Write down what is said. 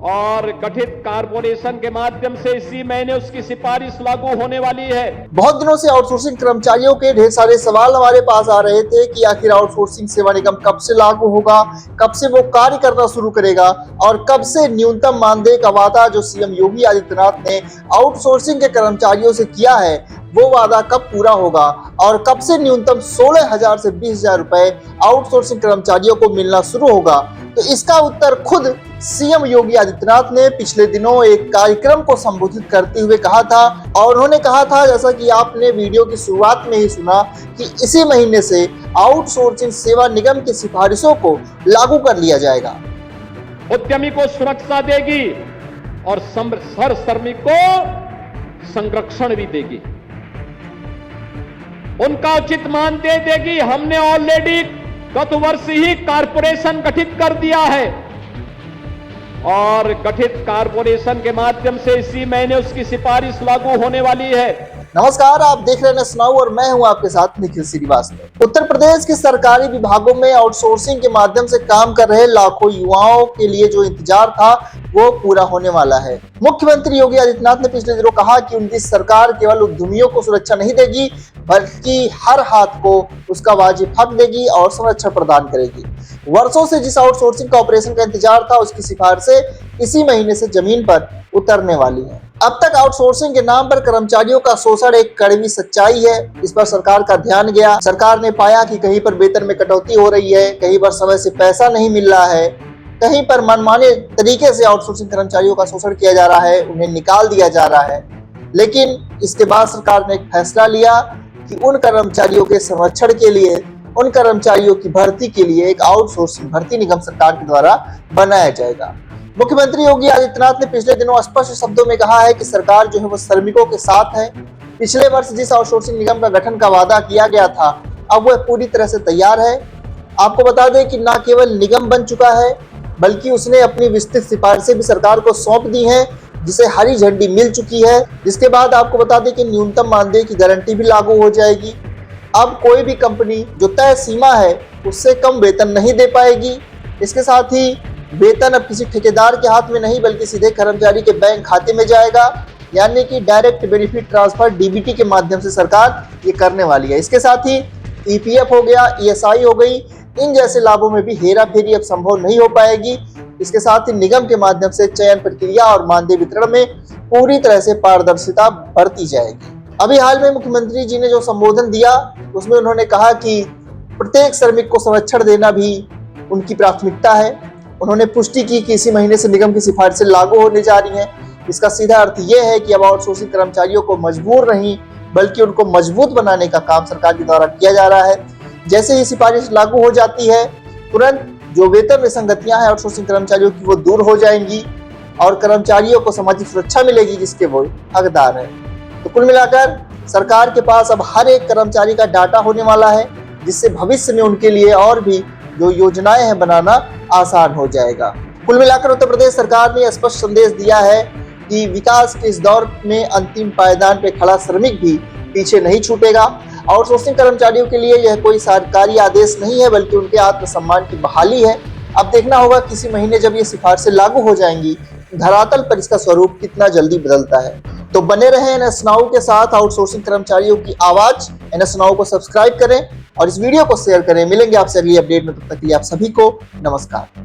और गठित कारपोरेशन के माध्यम से इसी महीने उसकी सिफारिश लागू होने वाली है। बहुत दिनों से आउटसोर्सिंग कर्मचारियों के ढेर सारे सवाल हमारे पास आ रहे थे कि आखिर आउटसोर्सिंग सेवा निगम कब से लागू होगा, कब से वो कार्य करना शुरू करेगा और कब से न्यूनतम मानदेय का वादा जो सीएम योगी आदित्यनाथ ने आउटसोर्सिंग के कर्मचारियों से किया है वो वादा कब पूरा होगा और कब से न्यूनतम 16,000 से 20,000 रुपए आउटसोर्सिंग कर्मचारियों को मिलना शुरू होगा। तो इसका उत्तर खुद सीएम योगी आदित्यनाथ ने पिछले दिनों एक कार्यक्रम को संबोधित करते हुए कहा था और उन्होंने कहा था, जैसा कि आपने वीडियो की शुरुआत में ही सुना, कि इसी महीने से आउटसोर्सिंग सेवा निगम की सिफारिशों को लागू कर लिया जाएगा। उद्यमी को सुरक्षा देगी और हर श्रमिक को संरक्षण भी देगी, उनका उचित मानदेय देगी। हमने ऑलरेडी गत वर्ष ही कारपोरेशन गठित कर दिया है और गठित कारपोरेशन के माध्यम से इसी महीने उसकी सिफारिश लागू होने वाली है। नमस्कार, आप देख रहे हैं सुनाऊ और मैं हूं आपके साथ निखिल श्रीवास्तव। उत्तर प्रदेश के सरकारी विभागों में आउटसोर्सिंग के माध्यम से काम कर रहे लाखों युवाओं के लिए जो इंतजार था वो पूरा होने वाला है। मुख्यमंत्री योगी आदित्यनाथ ने पिछले दिनों कहा कि उनकी सरकार केवल उद्यमियों को सुरक्षा नहीं देगी बल्कि हर हाथ को उसका वाजिब हक देगी और संरक्षण प्रदान करेगी। वर्षों से जिस आउटसोर्सिंग का ऑपरेशन का इंतजार था उसकी सिफारिशें इसी महीने से जमीन पर उतरने वाली है। अब तक आउटसोर्सिंग के नाम पर कर्मचारियों का शोषण एक कड़वी सच्चाई है। इस पर सरकार का ध्यान गया। सरकार ने पाया कि कहीं पर वेतन में कटौती हो रही है, कहीं पर समय से पैसा नहीं मिल रहा है, कहीं पर मनमाने तरीके से आउटसोर्सिंग कर्मचारियों का शोषण किया जा रहा है, उन्हें निकाल दिया जा रहा है। लेकिन इसके बाद सरकार ने एक फैसला लिया कि उन कर्मचारियों के संरक्षण के लिए, उन कर्मचारियों की भर्ती के लिए एक आउटसोर्सिंग भर्ती निगम सरकार के द्वारा बनाया जाएगा। मुख्यमंत्री योगी आदित्यनाथ ने पिछले दिनों स्पष्ट शब्दों में कहा है कि सरकार जो है वो श्रमिकों के साथ है। पिछले वर्ष जिस आउटसोर्सिंग निगम का गठन का वादा किया गया था अब वह पूरी तरह से तैयार है। आपको बता दें कि न केवल निगम बन चुका है बल्कि उसने अपनी विस्तृत सिफारिशें भी सरकार को सौंप दी हैं, जिसे हरी झंडी मिल चुकी है। जिसके बाद आपको बता दें कि न्यूनतम मानदेय की गारंटी भी लागू हो जाएगी। अब कोई भी कंपनी जो तय सीमा है उससे कम वेतन नहीं दे पाएगी। इसके साथ ही वेतन अब किसी ठेकेदार के हाथ में नहीं बल्कि सीधे कर्मचारी के बैंक खाते में जाएगा, यानी कि डायरेक्ट बेनिफिट ट्रांसफर डीबीटी के माध्यम से सरकार ये करने वाली है। इसके साथ ही ईपीएफ हो गया, ईएसआई हो गई, इन जैसे लाभों में भी हेरा फेरी अब संभव नहीं हो पाएगी। इसके साथ ही निगम के माध्यम से चयन प्रक्रिया और मानदेय वितरण में पूरी तरह से पारदर्शिता बरती जाएगी। अभी हाल में मुख्यमंत्री जी ने जो संबोधन दिया उसमें उन्होंने कहा कि प्रत्येक श्रमिक को संरक्षण देना भी उनकी प्राथमिकता है। उन्होंने पुष्टि की कि इसी महीने से निगम की सिफारिशें लागू होने जा रही हैं। इसका सीधा अर्थ यह है कि अब आउटसोर्सिंग कर्मचारियों को मजबूर नहीं बल्कि उनको मजबूत बनाने का काम सरकार के द्वारा किया जा रहा है। जैसे ही सिफारिश लागू हो जाती है तुरंत जो वेतन विसंगतियां हैं आउटसोर्सिंग कर्मचारियों की वो दूर हो जाएंगी और कर्मचारियों को सामाजिक सुरक्षा मिलेगी जिसके वो हकदार है। तो कुल मिलाकर सरकार के पास अब हर एक कर्मचारी का डाटा होने वाला है, जिससे भविष्य में उनके लिए और भी जो योजनाएं हैं बनाना आसान हो जाएगा। कुल मिलाकर उत्तर प्रदेश सरकार ने स्पष्ट संदेश दिया है कि विकास के इस दौर में अंतिम पायदान पे खड़ा श्रमिक भी पीछे नहीं छूटेगा। आउटसोर्सिंग कर्मचारियों के लिए यह कोई सरकारी आदेश नहीं है बल्कि उनके आत्मसम्मान की बहाली है। अब देखना होगा किसी महीने जब ये सिफारिशें लागू हो जाएंगी धरातल पर इसका स्वरूप कितना जल्दी बदलता है। तो बने रहे एनएस नाउ के साथ, आउटसोर्सिंग कर्मचारियों की आवाज। एनएस नाउ को सब्सक्राइब करें और इस वीडियो को शेयर करें। मिलेंगे आपसे अगली अपडेट में, तब तक के लिए आप सभी को नमस्कार।